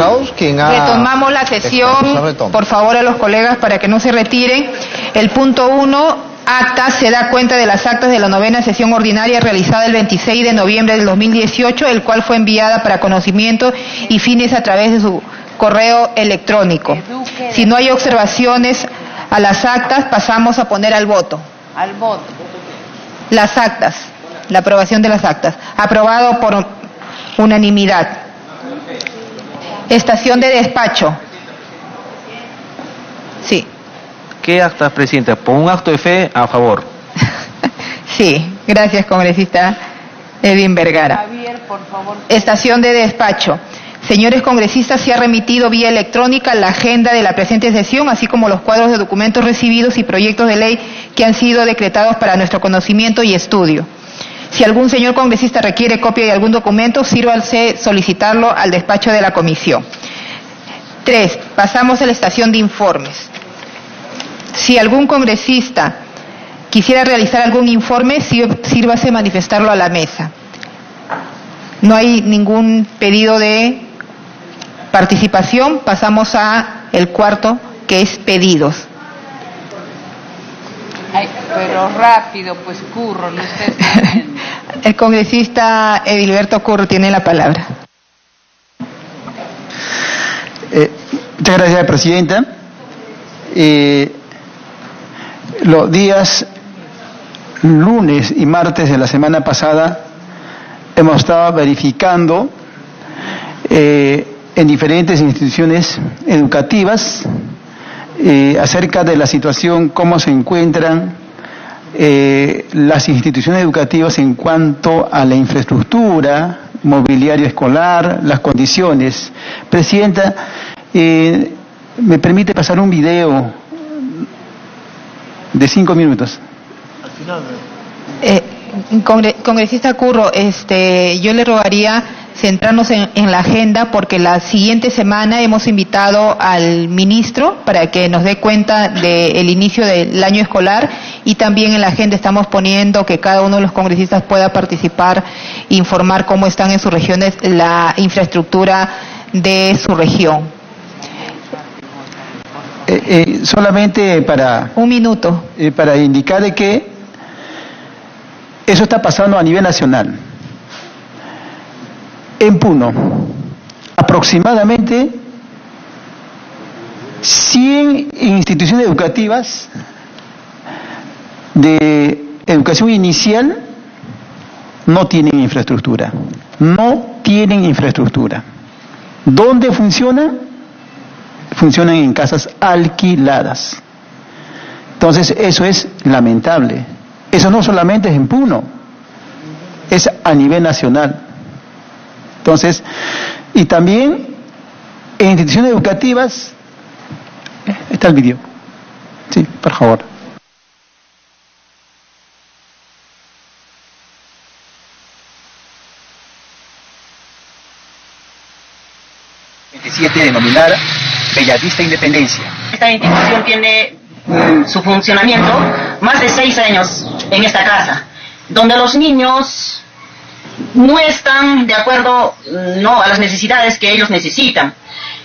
Caos, quien ha... Retomamos la sesión, por favor a los colegas para que no se retiren. El punto 1, actas, se da cuenta de las actas de la 9ª sesión ordinaria realizada el 26 de noviembre del 2018, el cual fue enviada para conocimiento y fines a través de su correo electrónico. Si no hay observaciones a las actas, pasamos a poner al voto. Al voto. Las actas, la aprobación de las actas. Aprobado por unanimidad. Estación de despacho. Sí. ¿Qué actas, Presidenta? Por un acto de fe, a favor. Sí, gracias, congresista Edwin Vergara. Javier, por favor. Estación de despacho. Señores congresistas, se ha remitido vía electrónica la agenda de la presente sesión, así como los cuadros de documentos recibidos y proyectos de ley que han sido decretados para nuestro conocimiento y estudio. Si algún señor congresista requiere copia de algún documento, sírvase solicitarlo al despacho de la comisión. 3. Pasamos a la estación de informes. Si algún congresista quisiera realizar algún informe, sírvase manifestarlo a la mesa. No hay ningún pedido de participación. Pasamos a el cuarto, que es pedidos. Ay, pero rápido, pues Curro, lo está haciendo. El congresista Edilberto Curro tiene la palabra. Muchas gracias, Presidenta. Los días lunes y martes de la semana pasada hemos estado verificando en diferentes instituciones educativas acerca de la situación, cómo se encuentran las instituciones educativas en cuanto a la infraestructura, mobiliario escolar, las condiciones. Presidenta, ¿me permite pasar un video de 5 minutos? Congresista Curro, yo le rogaría centrarnos en la agenda, porque la siguiente semana hemos invitado al ministro para que nos dé cuenta del inicio del año escolar, y también en la agenda estamos poniendo que cada uno de los congresistas pueda participar, informar cómo están en sus regiones la infraestructura de su región. Solamente para... Un minuto. Para indicar de que eso está pasando a nivel nacional. En Puno, aproximadamente 100 instituciones educativas de educación inicial no tienen infraestructura. No tienen infraestructura. ¿Dónde funcionan? Funcionan en casas alquiladas. Entonces, eso es lamentable. Eso no solamente es en Puno, es a nivel nacional. Entonces, y también en instituciones educativas, está el video. Sí, por favor. Denominar Bellavista Independencia. Esta institución tiene su funcionamiento más de 6 años en esta casa, donde los niños no están de acuerdo a las necesidades que ellos necesitan.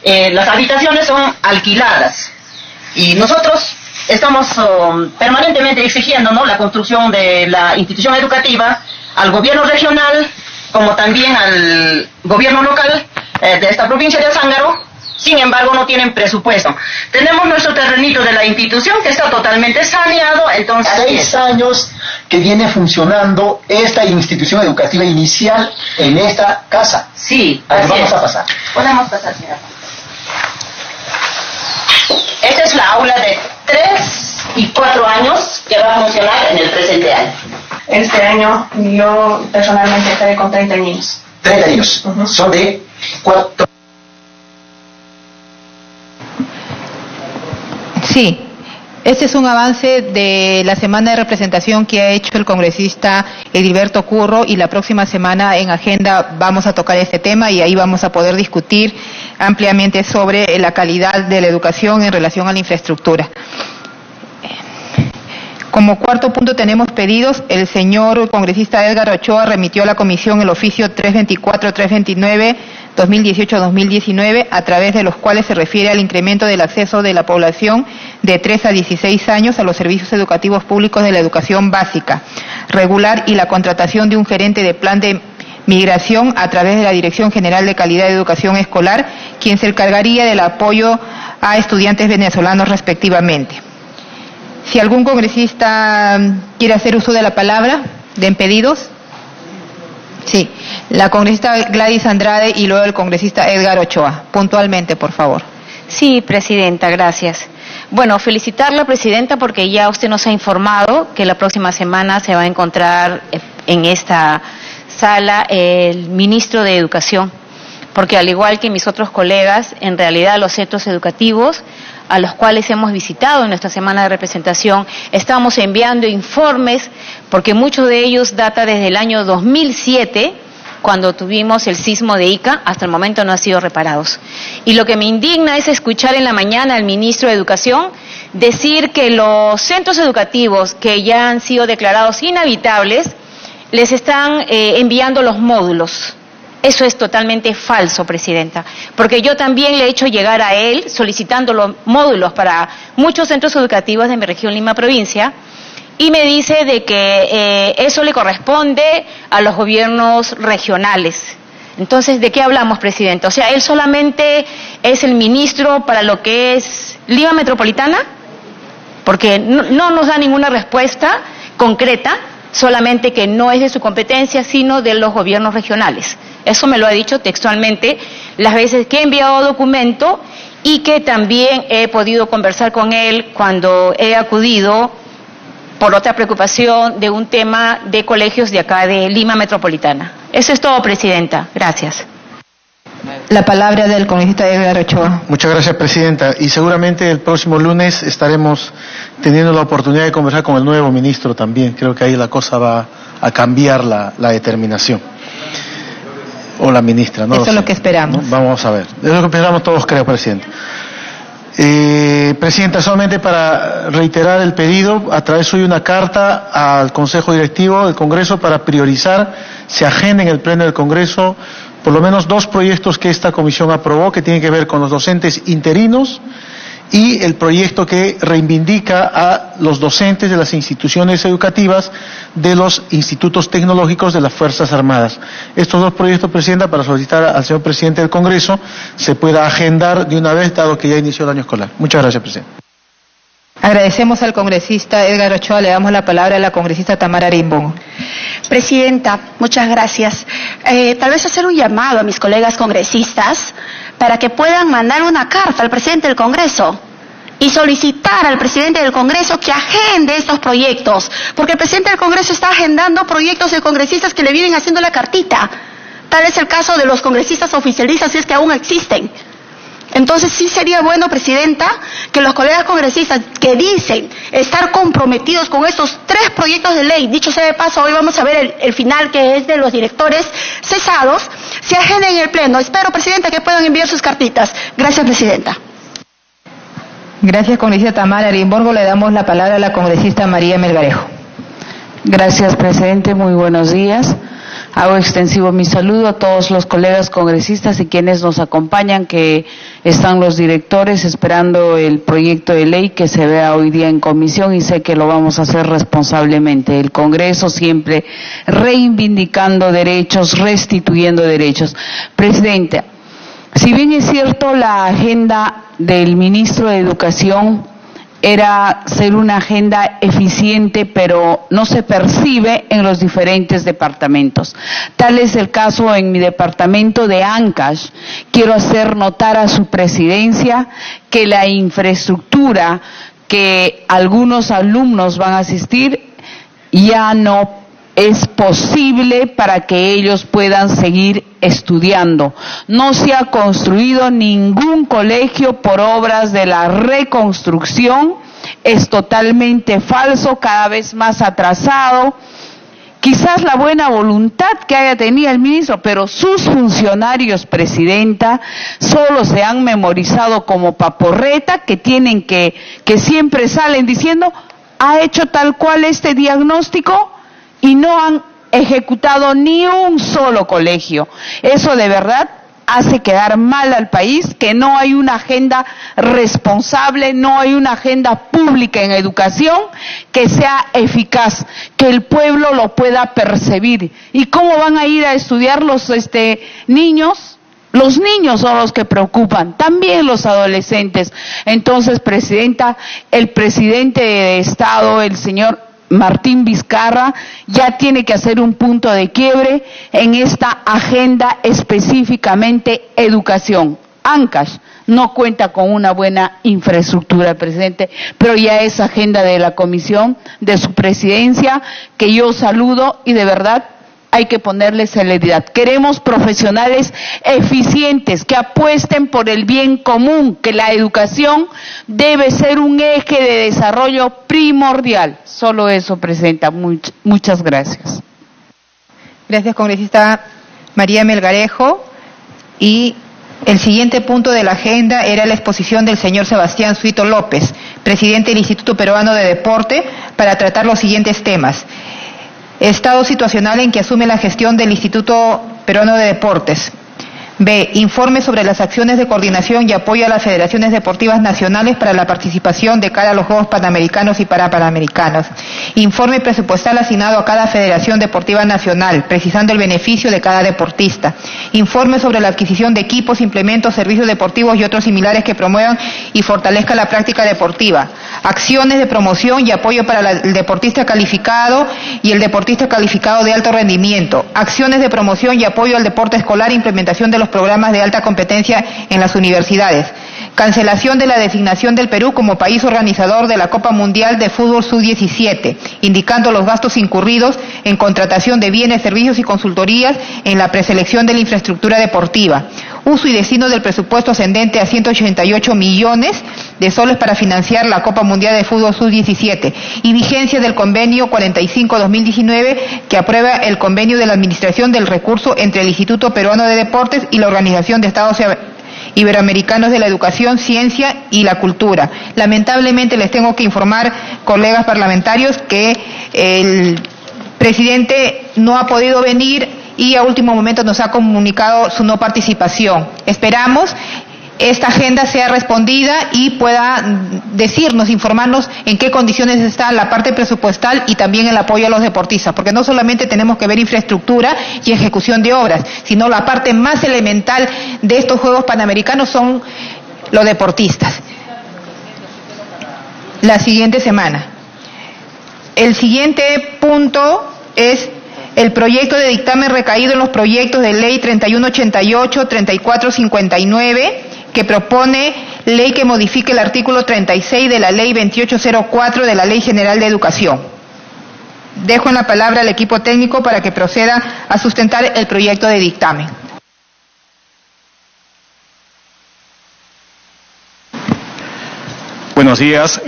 Las habitaciones son alquiladas y nosotros estamos permanentemente exigiendo la construcción de la institución educativa al gobierno regional, como también al gobierno local de esta provincia de Azángaro. Sin embargo, no tienen presupuesto. Tenemos nuestro terrenito de la institución que está totalmente saneado, entonces... 6 años que viene funcionando esta institución educativa inicial en esta casa. Sí, vamos a pasar. Podemos pasar, señora. Esta es la aula de 3 y 4 años que va a funcionar en el presente año. Este año yo personalmente estaré con 30 niños. 30 niños. Son de 4... Sí, este es un avance de la semana de representación que ha hecho el congresista Edilberto Curro, y la próxima semana en agenda vamos a tocar este tema y ahí vamos a poder discutir ampliamente sobre la calidad de la educación en relación a la infraestructura. Como cuarto punto tenemos pedidos. El señor congresista Edgar Ochoa remitió a la comisión el oficio 324-329 2018-2019, a través de los cuales se refiere al incremento del acceso de la población de 3 a 16 años a los servicios educativos públicos de la educación básica, regular y la contratación de un gerente de plan de migración a través de la Dirección General de Calidad de Educación Escolar, quien se encargaría del apoyo a estudiantes venezolanos respectivamente. Si algún congresista quiere hacer uso de la palabra, de impedidos. Sí, la congresista Gladys Andrade y luego el congresista Edgar Ochoa. Puntualmente, por favor. Sí, presidenta, gracias. Bueno, felicitarla, presidenta, porque ya usted nos ha informado que la próxima semana se va a encontrar en esta sala el ministro de Educación, porque al igual que mis otros colegas, en realidad los centros educativos a los cuales hemos visitado en nuestra semana de representación, estamos enviando informes, porque muchos de ellos data desde el año 2007, cuando tuvimos el sismo de Ica, hasta el momento no han sido reparados. Y lo que me indigna es escuchar en la mañana al ministro de Educación decir que los centros educativos que ya han sido declarados inhabitables, les están enviando los módulos. Eso es totalmente falso, presidenta, porque yo también le he hecho llegar a él solicitando los módulos para muchos centros educativos de mi región Lima provincia, y me dice de que eso le corresponde a los gobiernos regionales. Entonces, ¿de qué hablamos, presidenta? O sea, él solamente es el ministro para lo que es Lima Metropolitana, porque no nos da ninguna respuesta concreta, solamente que no es de su competencia, sino de los gobiernos regionales. Eso me lo ha dicho textualmente las veces que he enviado documento y que también he podido conversar con él cuando he acudido por otra preocupación de un tema de colegios de acá de Lima Metropolitana. Eso es todo, presidenta. Gracias. La palabra del congresista Edgar Ochoa. Muchas gracias, presidenta. Y seguramente el próximo lunes estaremos teniendo la oportunidad de conversar con el nuevo ministro también. Creo que ahí la cosa va a cambiar la determinación. O la ministra, ¿no? Eso es lo que esperamos. ¿No? Vamos a ver. Es lo que esperamos todos, creo, presidente. Presidenta, solamente para reiterar el pedido, a través de una carta al Consejo Directivo del Congreso para priorizar, se agenda en el Pleno del Congreso por lo menos 2 proyectos que esta comisión aprobó, que tienen que ver con los docentes interinos y el proyecto que reivindica a los docentes de las instituciones educativas de los institutos tecnológicos de las Fuerzas Armadas. Estos 2 proyectos, presidenta, para solicitar al señor presidente del Congreso, se pueda agendar de una vez, dado que ya inició el año escolar. Muchas gracias, presidente. Agradecemos al congresista Edgar Ochoa. Le damos la palabra a la congresista Tamara Arimbogo. Presidenta, muchas gracias. Tal vez hacer un llamado a mis colegas congresistas para que puedan mandar una carta al presidente del Congreso y solicitar al presidente del Congreso que agende estos proyectos, porque el presidente del Congreso está agendando proyectos de congresistas que le vienen haciendo la cartita. Tal es el caso de los congresistas oficialistas, si es que aún existen. Entonces sí sería bueno, presidenta, que los colegas congresistas que dicen estar comprometidos con estos 3 proyectos de ley, dicho sea de paso, hoy vamos a ver el final, que es de los directores cesados, se agenden en el Pleno. Espero, presidenta, que puedan enviar sus cartitas. Gracias, presidenta. Gracias, congresista Tamara Arimbogo. Le damos la palabra a la congresista María Melgarejo. Gracias, presidente. Muy buenos días. Hago extensivo mi saludo a todos los colegas congresistas y quienes nos acompañan, que están los directores esperando el proyecto de ley que se vea hoy día en comisión, y sé que lo vamos a hacer responsablemente. El Congreso siempre reivindicando derechos, restituyendo derechos. Presidenta, si bien es cierto la agenda del ministro de Educación era ser una agenda eficiente, pero no se percibe en los diferentes departamentos. Tal es el caso en mi departamento de Ancash. Quiero hacer notar a su presidencia que la infraestructura que algunos alumnos van a asistir ya no es posible para que ellos puedan seguir estudiando. No se ha construido ningún colegio por obras de la reconstrucción, es totalmente falso, cada vez más atrasado. Quizás la buena voluntad que haya tenido el ministro, pero sus funcionarios, presidenta, solo se han memorizado como paporreta, que siempre salen diciendo, ha hecho tal cual este diagnóstico, y no han ejecutado ni un solo colegio. Eso de verdad hace quedar mal al país, que no hay una agenda responsable, no hay una agenda pública en educación que sea eficaz, que el pueblo lo pueda percibir. ¿Y cómo van a ir a estudiar los niños? Los niños son los que preocupan, también los adolescentes. Entonces, Presidenta, el presidente de Estado, el señor Martín Vizcarra, ya tiene que hacer un punto de quiebre en esta agenda específicamente educación. Ancash no cuenta con una buena infraestructura, presidente, pero ya es agenda de la comisión, de su presidencia, que yo saludo y de verdad hay que ponerle celeridad. Queremos profesionales eficientes que apuesten por el bien común, que la educación debe ser un eje de desarrollo primordial. Solo eso, Presidenta. Muchas gracias. Gracias, congresista María Melgarejo. Y el siguiente punto de la agenda era la exposición del señor Sebastián Suito López, presidente del Instituto Peruano de Deporte, para tratar los siguientes temas. Estado situacional en que asume la gestión del Instituto Peruano de Deportes. B. Informe sobre las acciones de coordinación y apoyo a las federaciones deportivas nacionales para la participación de cara a los Juegos Panamericanos y Parapanamericanos. Informe presupuestal asignado a cada federación deportiva nacional, precisando el beneficio de cada deportista. Informe sobre la adquisición de equipos, implementos, servicios deportivos y otros similares que promuevan y fortalezcan la práctica deportiva. Acciones de promoción y apoyo para el deportista calificado y el deportista calificado de alto rendimiento. Acciones de promoción y apoyo al deporte escolar, implementación de los programas de alta competencia en las universidades. Cancelación de la designación del Perú como país organizador de la Copa Mundial de Fútbol Sub-17, indicando los gastos incurridos en contratación de bienes, servicios y consultorías en la preselección de la infraestructura deportiva. Uso y destino del presupuesto ascendente a 188 millones de soles para financiar la Copa Mundial de Fútbol Sub-17 y vigencia del convenio 45-2019 que aprueba el convenio de la administración del recurso entre el Instituto Peruano de Deportes y la Organización de Estados Iberoamericanos de la Educación, Ciencia y la Cultura. Lamentablemente les tengo que informar, colegas parlamentarios, que el presidente no ha podido venir y a último momento nos ha comunicado su no participación. Esperamos esta agenda sea respondida y pueda decirnos, informarnos en qué condiciones está la parte presupuestal y también el apoyo a los deportistas, porque no solamente tenemos que ver infraestructura y ejecución de obras, sino la parte más elemental de estos Juegos Panamericanos son los deportistas. La siguiente semana. El siguiente punto es el proyecto de dictamen recaído en los proyectos de ley 3188, 3459, que propone ley que modifique el artículo 36 de la ley 2804 de la Ley General de Educación. Dejo en la palabra al equipo técnico para que proceda a sustentar el proyecto de dictamen. Buenos días,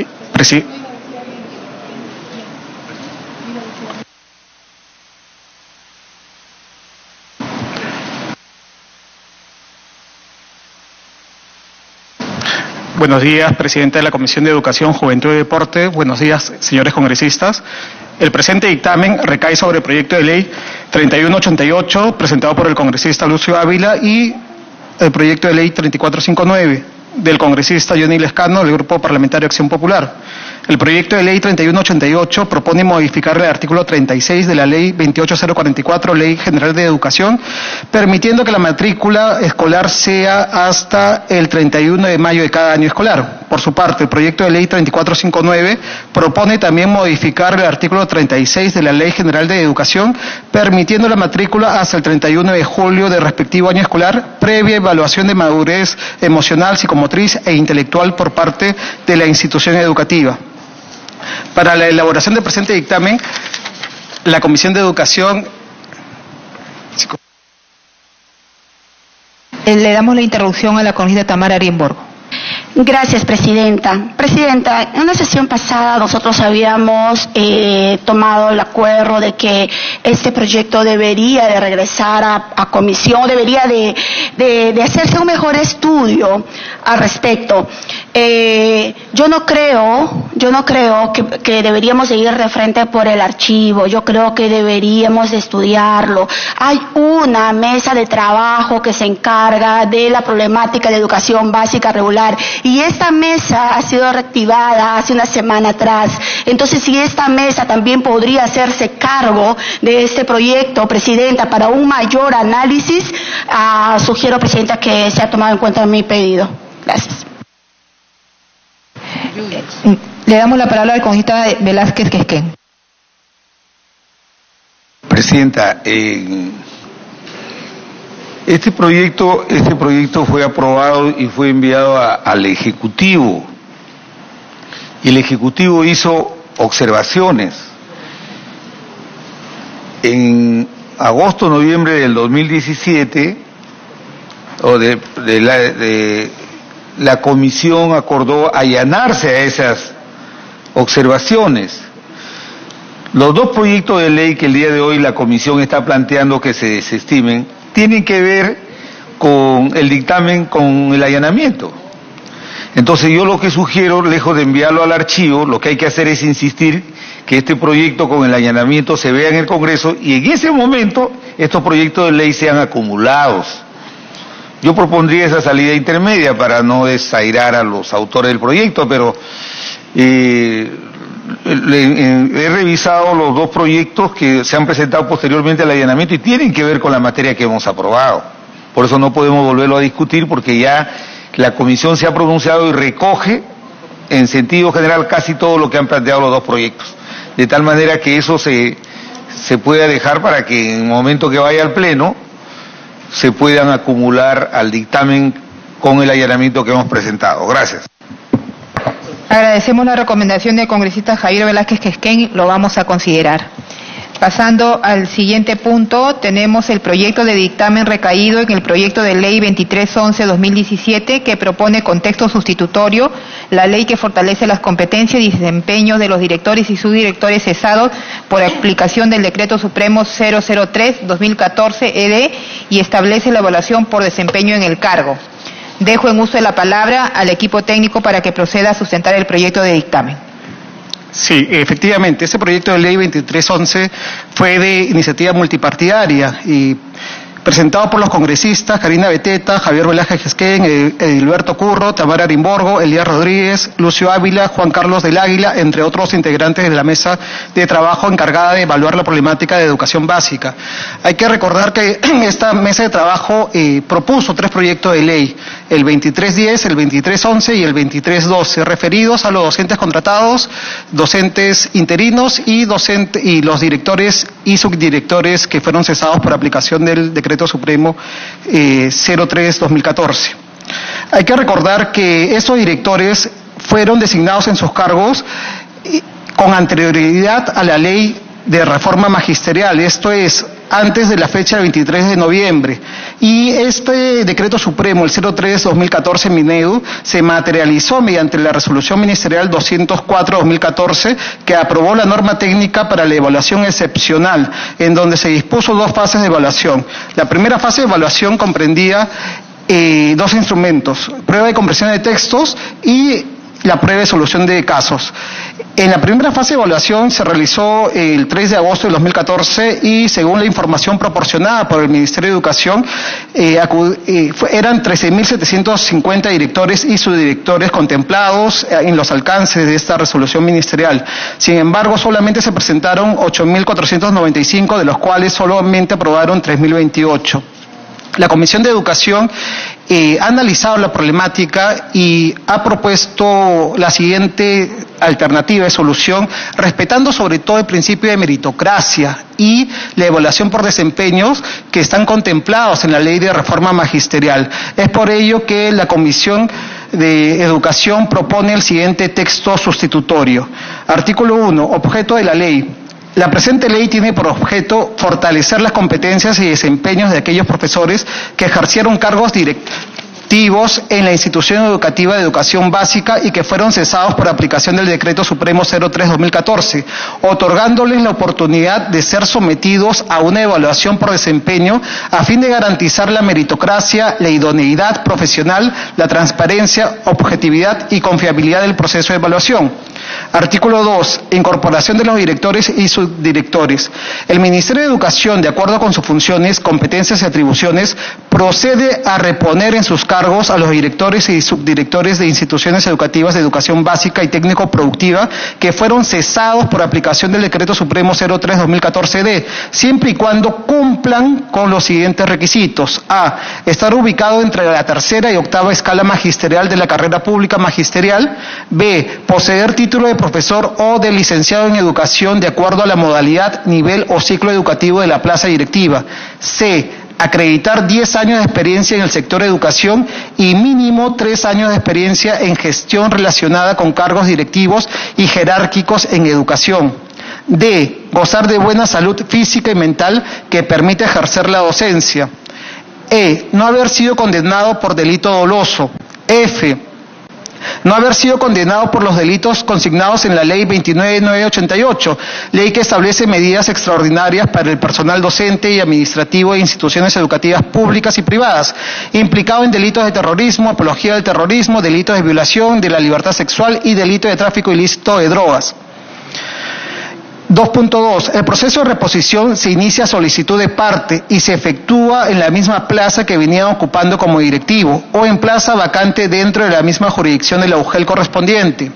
Buenos días, presidente de la Comisión de Educación, Juventud y Deporte. Buenos días, señores congresistas. El presente dictamen recae sobre el proyecto de ley 3188, presentado por el congresista Lucio Ávila, y el proyecto de ley 3459, del congresista Johnny Lescano, del Grupo Parlamentario Acción Popular. El proyecto de ley 3188 propone modificar el artículo 36 de la ley 28044, Ley General de Educación, permitiendo que la matrícula escolar sea hasta el 31 de mayo de cada año escolar. Por su parte, el proyecto de ley 3459 propone también modificar el artículo 36 de la Ley General de Educación, permitiendo la matrícula hasta el 31 de julio del respectivo año escolar, previa evaluación de madurez emocional, psicomotriz e intelectual por parte de la institución educativa. Para la elaboración del presente dictamen, la Comisión de Educación... Le damos la interrupción a la congresista Tamara Arienborgo. Gracias, Presidenta. Presidenta, en una sesión pasada nosotros habíamos tomado el acuerdo de que este proyecto debería de regresar a comisión, debería de hacerse un mejor estudio al respecto. Yo no creo que deberíamos seguir de frente por el archivo. Yo creo que deberíamos de estudiarlo. Hay una mesa de trabajo que se encarga de la problemática de educación básica regular y esta mesa ha sido reactivada hace una semana atrás. Entonces, si esta mesa también podría hacerse cargo de este proyecto, Presidenta, para un mayor análisis, sugiero, Presidenta, que sea tomado en cuenta mi pedido. Gracias. Le damos la palabra al congresista Velázquez Quesquén. Presidenta, este proyecto fue aprobado y fue enviado al Ejecutivo. Y el Ejecutivo hizo observaciones. En agosto, noviembre del 2017, la comisión acordó allanarse a esas observaciones. Los dos proyectos de ley que el día de hoy la comisión está planteando que se desestimen tienen que ver con el dictamen, con el allanamiento. Entonces yo lo que sugiero, lejos de enviarlo al archivo, lo que hay que hacer es insistir que este proyecto con el allanamiento se vea en el Congreso y en ese momento estos proyectos de ley sean acumulados. Yo propondría esa salida intermedia para no desairar a los autores del proyecto, pero he revisado los dos proyectos que se han presentado posteriormente al allanamiento y tienen que ver con la materia que hemos aprobado. Por eso no podemos volverlo a discutir porque ya la comisión se ha pronunciado y recoge en sentido general casi todo lo que han planteado los dos proyectos. De tal manera que eso se pueda dejar para que en el momento que vaya al Pleno se puedan acumular al dictamen con el allanamiento que hemos presentado. Gracias. Agradecemos la recomendación del congresista Javier Velázquez Quesquén, lo vamos a considerar. Pasando al siguiente punto, tenemos el proyecto de dictamen recaído en el proyecto de ley 2311-2017 que propone contexto sustitutorio, la ley que fortalece las competencias y desempeños de los directores y subdirectores cesados por aplicación del Decreto Supremo 003-2014-ED y establece la evaluación por desempeño en el cargo. Dejo en uso de la palabra al equipo técnico para que proceda a sustentar el proyecto de dictamen. Sí, efectivamente, este proyecto de ley 2311 fue de iniciativa multipartidaria y presentado por los congresistas Karina Beteta, Javier Velázquez Quesquén, Edilberto Curro, Tamara Arimborgo, Elías Rodríguez, Lucio Ávila, Juan Carlos del Águila, entre otros integrantes de la mesa de trabajo encargada de evaluar la problemática de educación básica. Hay que recordar que esta mesa de trabajo propuso 3 proyectos de ley, el 2310, el 2311 y el 2312, referidos a los docentes contratados, docentes interinos y los directores y subdirectores que fueron cesados por aplicación del Decreto Supremo 03-2014. Hay que recordar que esos directores fueron designados en sus cargos con anterioridad a la ley de reforma magisterial, esto es, antes de la fecha del 23 de noviembre. Y este decreto supremo, el 03-2014 Minedu, se materializó mediante la resolución ministerial 204-2014, que aprobó la norma técnica para la evaluación excepcional, en donde se dispuso 2 fases de evaluación. La primera fase de evaluación comprendía 2 instrumentos, prueba de comprensión de textos y la prueba de solución de casos. En la primera fase de evaluación se realizó el 3 de agosto de 2014 y según la información proporcionada por el Ministerio de Educación, eran 13.750 directores y subdirectores contemplados en los alcances de esta resolución ministerial. Sin embargo, solamente se presentaron 8.495, de los cuales solamente aprobaron 3.028. La Comisión de Educación ha analizado la problemática y ha propuesto la siguiente alternativa de solución, respetando sobre todo el principio de meritocracia y la evaluación por desempeños que están contemplados en la Ley de Reforma Magisterial. Es por ello que la Comisión de Educación propone el siguiente texto sustitutorio. Artículo 1. Objeto de la ley. La presente ley tiene por objeto fortalecer las competencias y desempeños de aquellos profesores que ejercieron cargos activos en la institución educativa de educación básica y que fueron cesados por aplicación del Decreto Supremo 03/2014, otorgándoles la oportunidad de ser sometidos a una evaluación por desempeño a fin de garantizar la meritocracia, la idoneidad profesional, la transparencia, objetividad y confiabilidad del proceso de evaluación. Artículo 2. Incorporación de los directores y subdirectores. El Ministerio de Educación, de acuerdo con sus funciones, competencias y atribuciones, procede a reponer en sus cargos a los directores y subdirectores de instituciones educativas de educación básica y técnico-productiva que fueron cesados por aplicación del Decreto Supremo 03/2014-D, siempre y cuando cumplan con los siguientes requisitos. A. Estar ubicado entre la tercera y octava escala magisterial de la carrera pública magisterial. B. Poseer título de profesor o de licenciado en educación de acuerdo a la modalidad, nivel o ciclo educativo de la plaza directiva. C. Acreditar 10 años de experiencia en el sector educación y mínimo 3 años de experiencia en gestión relacionada con cargos directivos y jerárquicos en educación. D. Gozar de buena salud física y mental que permite ejercer la docencia. E. No haber sido condenado por delito doloso. F. No haber sido condenado por los delitos consignados en la Ley 29.988, ley que establece medidas extraordinarias para el personal docente y administrativo de instituciones educativas públicas y privadas, implicado en delitos de terrorismo, apología del terrorismo, delitos de violación de la libertad sexual y delito de tráfico ilícito de drogas. 2.2. El proceso de reposición se inicia a solicitud de parte y se efectúa en la misma plaza que venían ocupando como directivo o en plaza vacante dentro de la misma jurisdicción de la UGEL correspondiente.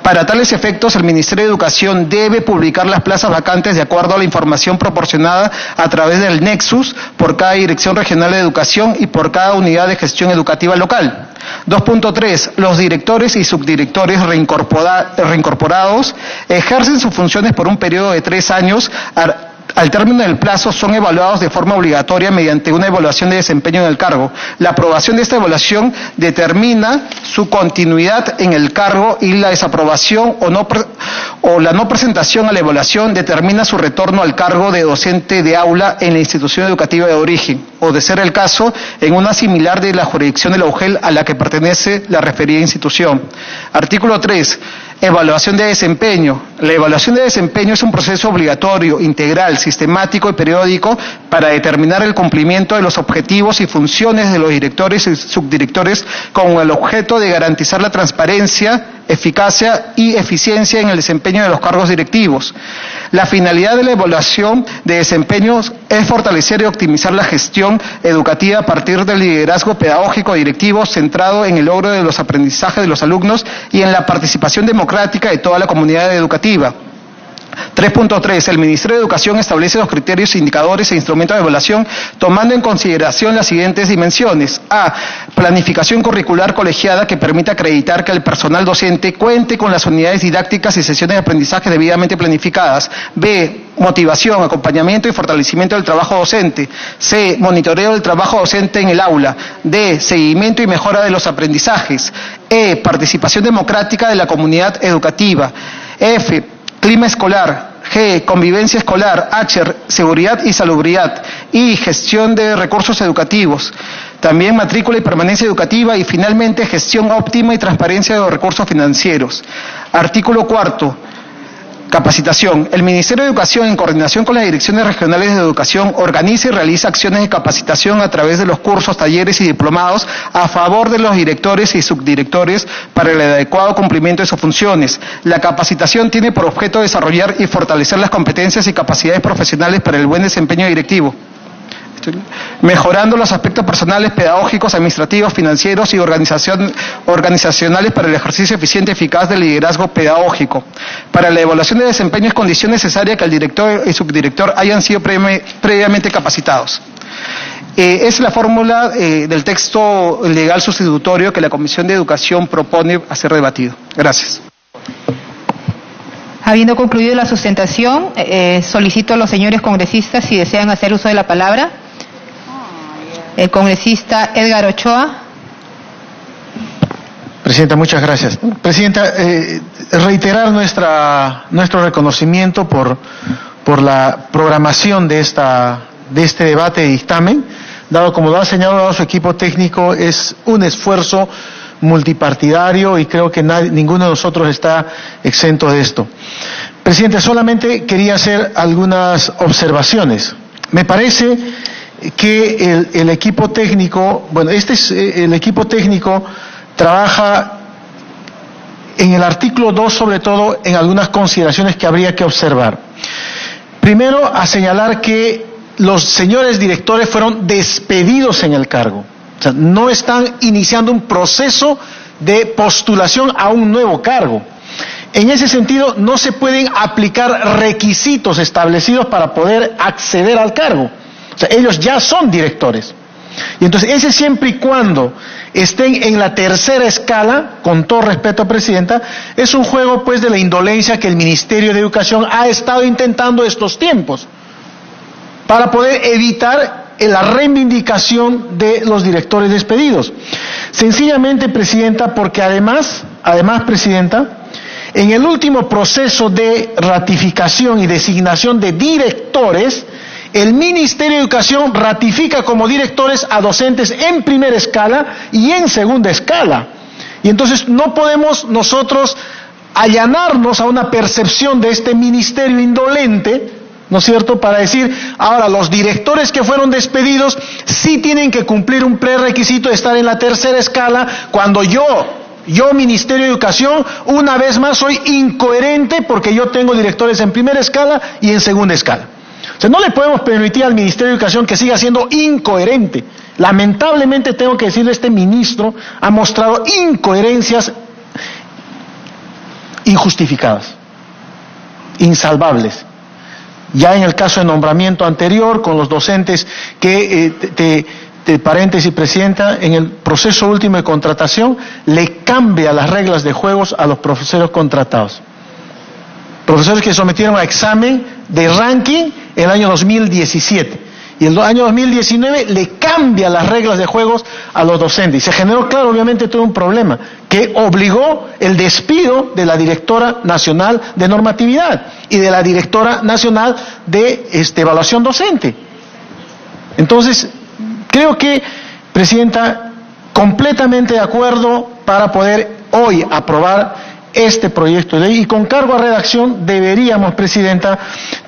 Para tales efectos, el Ministerio de Educación debe publicar las plazas vacantes de acuerdo a la información proporcionada a través del Nexus por cada Dirección Regional de Educación y por cada unidad de gestión educativa local. 2.3. Los directores y subdirectores reincorporados ejercen sus funciones por un periodo de 3 años. Al término del plazo son evaluados de forma obligatoria mediante una evaluación de desempeño en el cargo. La aprobación de esta evaluación determina su continuidad en el cargo y la desaprobación o la no presentación a la evaluación determina su retorno al cargo de docente de aula en la institución educativa de origen, o de ser el caso, en una similar de la jurisdicción de la UGEL a la que pertenece la referida institución. Artículo 3. Evaluación de desempeño. La evaluación de desempeño es un proceso obligatorio, integral, sistemático y periódico para determinar el cumplimiento de los objetivos y funciones de los directores y subdirectores con el objeto de garantizar la transparencia, eficacia y eficiencia en el desempeño de los cargos directivos. La finalidad de la evaluación de desempeños es fortalecer y optimizar la gestión educativa a partir del liderazgo pedagógico directivo centrado en el logro de los aprendizajes de los alumnos y en la participación democrática de toda la comunidad educativa. 3.3. El Ministerio de Educación establece los criterios, indicadores e instrumentos de evaluación tomando en consideración las siguientes dimensiones. A. Planificación curricular colegiada que permita acreditar que el personal docente cuente con las unidades didácticas y sesiones de aprendizaje debidamente planificadas. B. Motivación, acompañamiento y fortalecimiento del trabajo docente. C. Monitoreo del trabajo docente en el aula. D. Seguimiento y mejora de los aprendizajes. E. Participación democrática de la comunidad educativa. F. Clima escolar. G. Convivencia escolar. H. Seguridad y salubridad. I. Gestión de recursos educativos. También matrícula y permanencia educativa. Y finalmente, gestión óptima y transparencia de los recursos financieros. Artículo 4. Capacitación. El Ministerio de Educación, en coordinación con las direcciones regionales de educación, organiza y realiza acciones de capacitación a través de los cursos, talleres y diplomados a favor de los directores y subdirectores para el adecuado cumplimiento de sus funciones. La capacitación tiene por objeto desarrollar y fortalecer las competencias y capacidades profesionales para el buen desempeño directivo, mejorando los aspectos personales, pedagógicos, administrativos, financieros y organizacionales para el ejercicio eficiente y eficaz del liderazgo pedagógico. Para la evaluación de desempeño es condición necesaria que el director y subdirector hayan sido previamente capacitados. Es la fórmula del texto legal sustitutorio que la Comisión de Educación propone a ser debatido. Gracias. Habiendo concluido la sustentación, solicito a los señores congresistas si desean hacer uso de la palabra. El congresista Edgar Ochoa. Presidenta, muchas gracias. Presidenta, reiterar nuestro reconocimiento por la programación de este debate de dictamen. dado como lo ha señalado su equipo técnico, es un esfuerzo multipartidario y creo que ninguno de nosotros está exento de esto. Presidente, solamente quería hacer algunas observaciones. Me parece que el equipo técnico, el equipo técnico trabaja en el artículo 2, sobre todo, en algunas consideraciones que habría que observar. Primero, a señalar que los señores directores fueron despedidos en el cargo. O sea, no están iniciando un proceso de postulación a un nuevo cargo. En ese sentido, no se pueden aplicar requisitos establecidos para poder acceder al cargo. O sea, ellos ya son directores. Y entonces, ese siempre y cuando estén en la tercera escala, con todo respeto, Presidenta, es un juego pues de la indolencia que el Ministerio de Educación ha estado intentando estos tiempos, para poder evitar la reivindicación de los directores despedidos. Sencillamente, Presidenta, porque además, Presidenta, en el último proceso de ratificación y designación de directores, el Ministerio de Educación ratifica como directores a docentes en primera escala y en segunda escala. Y entonces no podemos nosotros allanarnos a una percepción de este ministerio indolente, ¿no es cierto?, para decir, ahora los directores que fueron despedidos sí tienen que cumplir un prerequisito de estar en la tercera escala, cuando yo, Ministerio de Educación, una vez más soy incoherente porque yo tengo directores en primera escala y en segunda escala. O sea, no le podemos permitir al Ministerio de Educación que siga siendo incoherente. Lamentablemente tengo que decirle, este ministro ha mostrado incoherencias injustificadas, insalvables. Ya en el caso de nombramiento anterior, con los docentes que, paréntesis, Presidenta, en el proceso último de contratación, le cambia las reglas de juegos a los profesores contratados. Profesores que sometieron a examen de ranking el año 2017. Y el año 2019 le cambia las reglas de juegos a los docentes. Y se generó, claro, obviamente todo un problema, que obligó el despido de la Directora Nacional de Normatividad y de la Directora Nacional de Evaluación Docente. Entonces, creo que, Presidenta, completamente de acuerdo para poder hoy aprobar este proyecto de ley, y con cargo a redacción deberíamos, Presidenta,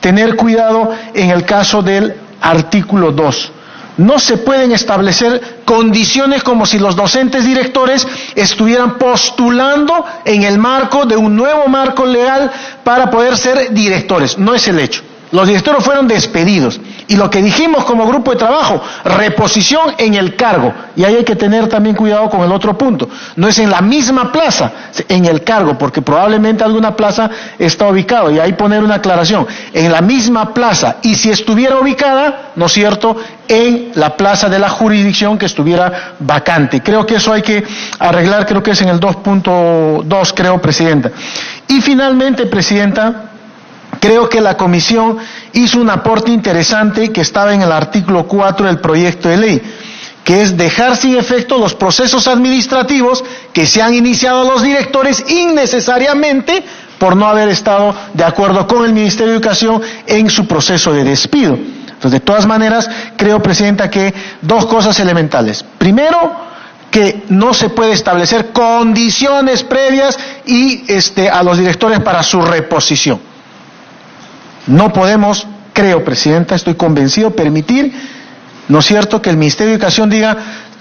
tener cuidado en el caso del artículo 2. No se pueden establecer condiciones como si los docentes directores estuvieran postulando en el marco de un nuevo marco legal para poder ser directores. No es el hecho. Los directores fueron despedidos. Y lo que dijimos como grupo de trabajo, reposición en el cargo. Y ahí hay que tener también cuidado con el otro punto. No es en la misma plaza, en el cargo, porque probablemente alguna plaza está ubicada. Y ahí poner una aclaración. En la misma plaza. Y si estuviera ubicada, ¿no es cierto?, en la plaza de la jurisdicción que estuviera vacante. Creo que eso hay que arreglar, creo que es en el 2.2, creo, Presidenta. Y finalmente, Presidenta, creo que la comisión hizo un aporte interesante que estaba en el artículo 4 del proyecto de ley, que es dejar sin efecto los procesos administrativos que se han iniciado a los directores innecesariamente por no haber estado de acuerdo con el Ministerio de Educación en su proceso de despido. Entonces, de todas maneras, creo, Presidenta, que dos cosas elementales. Primero, que no se puede establecer condiciones previas a los directores para su reposición. No podemos, creo, Presidenta, estoy convencido, permitir, ¿no es cierto?, que el Ministerio de Educación diga,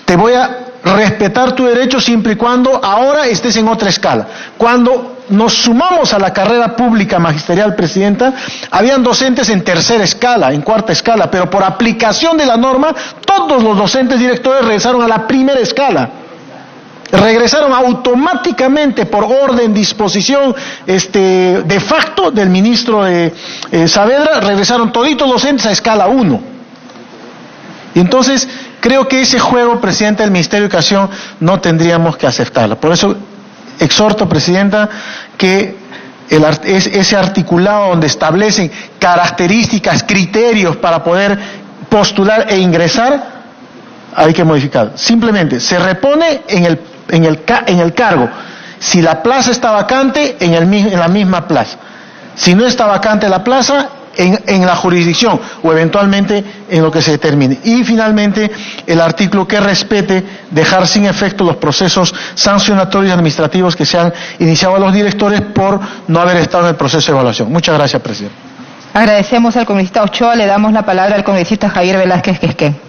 te voy a respetar tu derecho siempre y cuando ahora estés en otra escala. Cuando nos sumamos a la carrera pública magisterial, Presidenta, habían docentes en tercera escala, en cuarta escala, pero por aplicación de la norma, todos los docentes directores regresaron a la primera escala. Regresaron automáticamente por orden, disposición de facto del ministro Saavedra, regresaron toditos docentes a escala 1. Y entonces creo que ese juego, Presidenta, del Ministerio de Educación no tendríamos que aceptarlo. Por eso exhorto, Presidenta, que ese articulado donde establecen características, criterios para poder postular e ingresar, hay que modificar. Simplemente se repone en el cargo. Si la plaza está vacante, en la misma plaza. Si no está vacante la plaza, en la jurisdicción o eventualmente en lo que se determine. Y finalmente, el artículo que respete dejar sin efecto los procesos sancionatorios administrativos que se han iniciado a los directores por no haber estado en el proceso de evaluación. Muchas gracias, presidente. Agradecemos al congresista Ochoa. Le damos la palabra al congresista Javier Velázquez Quesquén.